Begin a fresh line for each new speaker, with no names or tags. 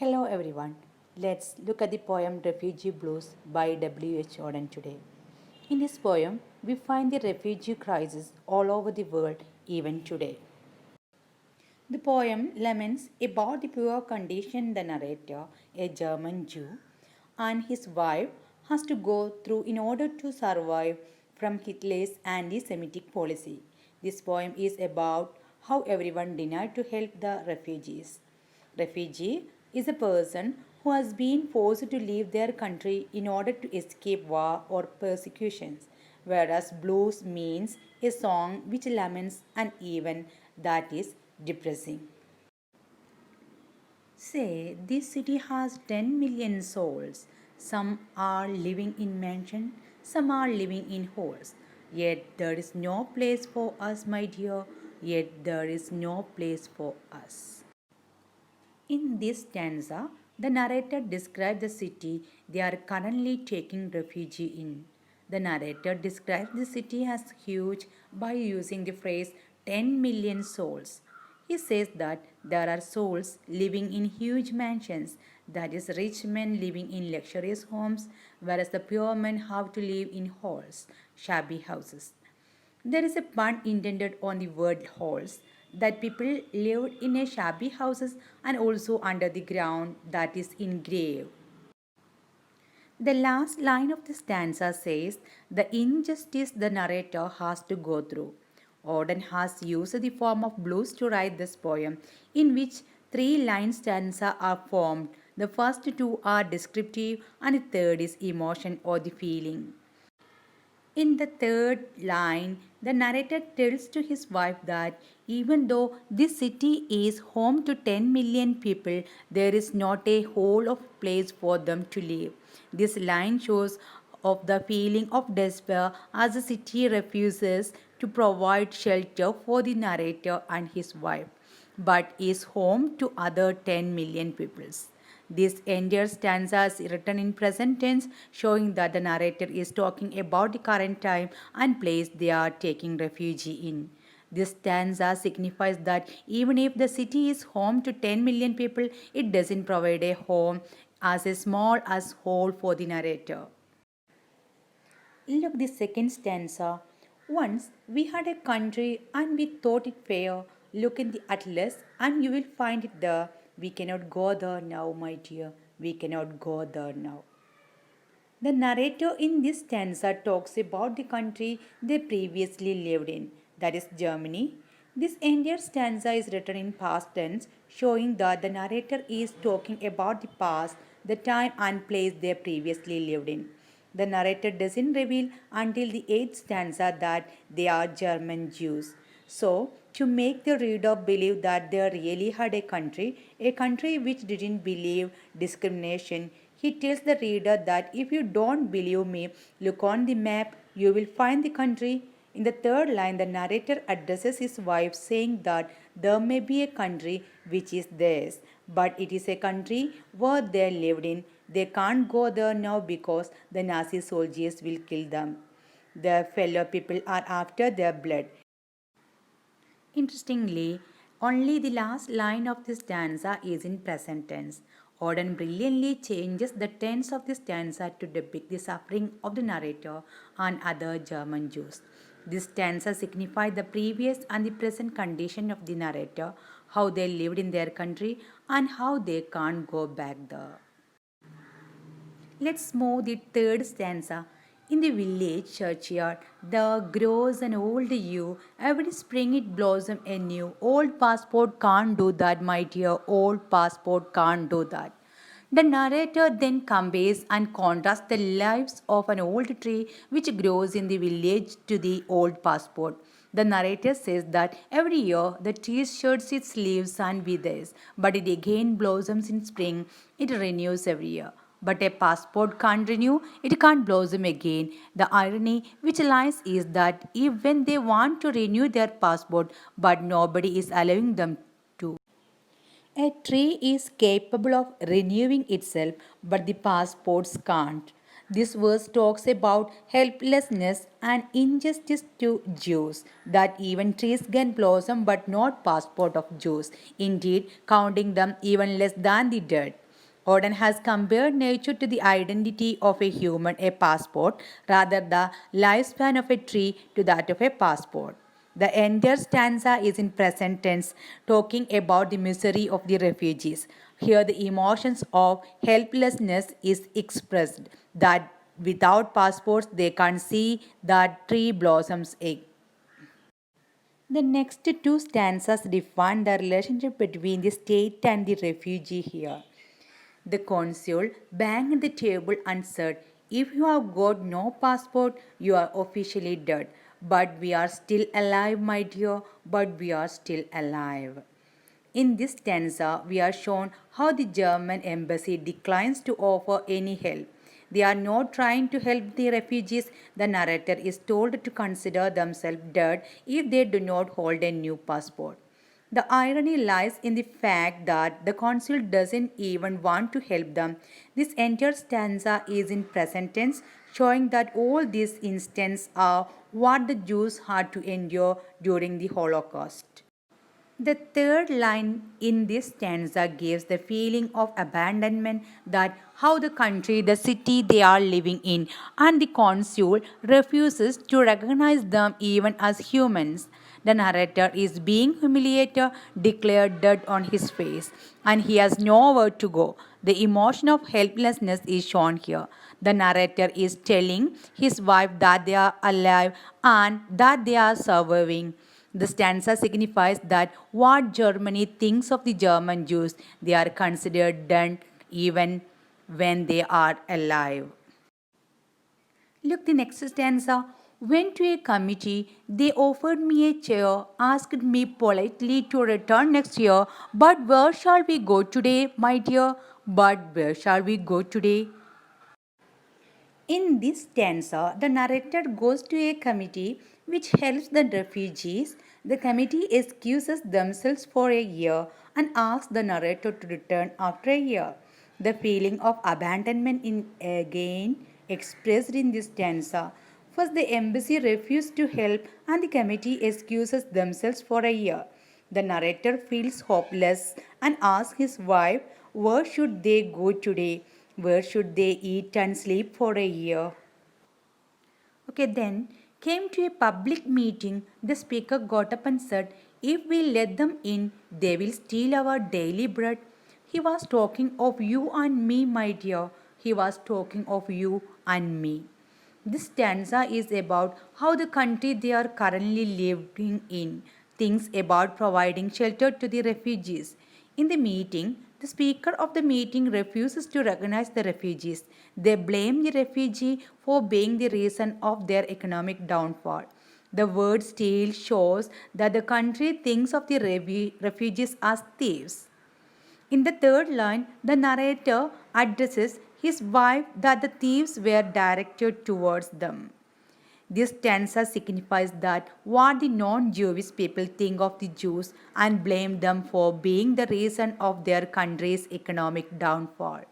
Hello everyone. Let's look at the poem Refugee Blues by W.H. Auden today. In this poem, we find the refugee crisis all over the world even today. The poem laments about the poor condition the narrator, a German Jew, and his wife has to go through in order to survive from Hitler's anti Semitic policy. This poem is about how everyone denied to help the refugees. Refugee is a person who has been forced to leave their country in order to escape war or persecutions, whereas blues means a song which laments an event that is depressing. Say, this city has 10 million souls. Some are living in mansions, some are living in halls. Yet there is no place for us, my dear. Yet there is no place for us. In this stanza, the narrator describes the city they are currently taking refuge in. The narrator describes the city as huge by using the phrase 10 million souls. He says that there are souls living in huge mansions, that is, rich men living in luxurious homes, whereas the poor men have to live in halls, shabby houses. There is a pun intended on the word halls that people lived in a shabby houses and also under the ground, that is in grave. The last line of the stanza says the injustice the narrator has to go through. Auden has used the form of blues to write this poem, in which three line stanza are formed. The first two are descriptive and the third is emotion or the feeling. In the third line, the narrator tells to his wife that even though this city is home to 10 million people, there is not a whole of place for them to live. This line shows of the feeling of despair as the city refuses to provide shelter for the narrator and his wife, but is home to other 10 million peoples. This entire stanza is written in present tense, showing that the narrator is talking about the current time and place they are taking refuge in. This stanza signifies that even if the city is home to 10 million people, it doesn't provide a home as small as whole for the narrator. Look the second stanza. Once we had a country and we thought it fair. Look in the atlas and you will find it there. We cannot go there now, my dear. We cannot go there now. The narrator in this stanza talks about the country they previously lived in, that is Germany. This entire stanza is written in past tense, showing that the narrator is talking about the past, the time and place they previously lived in. The narrator doesn't reveal until the eighth stanza that they are German Jews. So, to make the reader believe that they really had a country which didn't believe discrimination, he tells the reader that if you don't believe me, look on the map, you will find the country. In the third line, the narrator addresses his wife, saying that there may be a country which is theirs, but it is a country where they lived in. They can't go there now because the Nazi soldiers will kill them. Their fellow people are after their blood. Interestingly, only the last line of this stanza is in present tense. Auden brilliantly changes the tense of the stanza to depict the suffering of the narrator and other German Jews. This stanza signifies the previous and the present condition of the narrator, how they lived in their country, and how they can't go back there. Let's move the third stanza. In the village churchyard, there grows an old yew. Every spring it blossoms anew. Old passport can't do that, my dear. Old passport can't do that. The narrator then compares and contrasts the lives of an old tree which grows in the village to the old passport. The narrator says that every year the tree sheds its leaves and withers, but it again blossoms in spring. It renews every year. But a passport can't renew, it can't blossom again. The irony which lies is that even they want to renew their passport, but nobody is allowing them to. A tree is capable of renewing itself, but the passports can't. This verse talks about helplessness and injustice to Jews, that even trees can blossom but not passport of Jews, indeed counting them even less than the dead. Auden has compared nature to the identity of a human, a passport, rather the lifespan of a tree to that of a passport. The entire stanza is in present tense, talking about the misery of the refugees. Here, the emotions of helplessness is expressed, that without passports they can't see that tree blossoms egg. The next two stanzas define the relationship between the state and the refugee here. The consul banged the table and said, "If you have got no passport, you are officially dead. But we are still alive, my dear, but we are still alive." In this stanza, we are shown how the German embassy declines to offer any help. They are not trying to help the refugees. The narrator is told to consider themselves dead if they do not hold a new passport. The irony lies in the fact that the consul doesn't even want to help them. This entire stanza is in present tense, showing that all these instances are what the Jews had to endure during the Holocaust. The third line in this stanza gives the feeling of abandonment, that how the country, the city they are living in, and the consul refuses to recognize them even as humans. The narrator is being humiliated, declared dead on his face, and he has nowhere to go. The emotion of helplessness is shown here. The narrator is telling his wife that they are alive and that they are surviving. The stanza signifies that what Germany thinks of the German Jews, they are considered dead even when they are alive. Look, the next stanza. Went to a committee, they offered me a chair, asked me politely to return next year. But where shall we go today, my dear? But where shall we go today? In this stanza, the narrator goes to a committee which helps the refugees. The committee excuses themselves for a year and asks the narrator to return after a year. The feeling of abandonment is again expressed in this stanza. First, the embassy refused to help and the committee excuses themselves for a year. The narrator feels hopeless and asks his wife, where should they go today? Where should they eat and sleep for a year? Okay, then came to a public meeting. The speaker got up and said, "If we let them in, they will steal our daily bread." He was talking of you and me, my dear. He was talking of you and me. This stanza is about how the country they are currently living in thinks about providing shelter to the refugees. In the meeting, the speaker of the meeting refuses to recognize the refugees. They blame the refugee for being the reason of their economic downfall. The word steal shows that the country thinks of the refugees as thieves. In the third line, the narrator addresses his wife that the thieves were directed towards them. This stanza signifies that what the non Jewish people think of the Jews and blame them for being the reason of their country's economic downfall.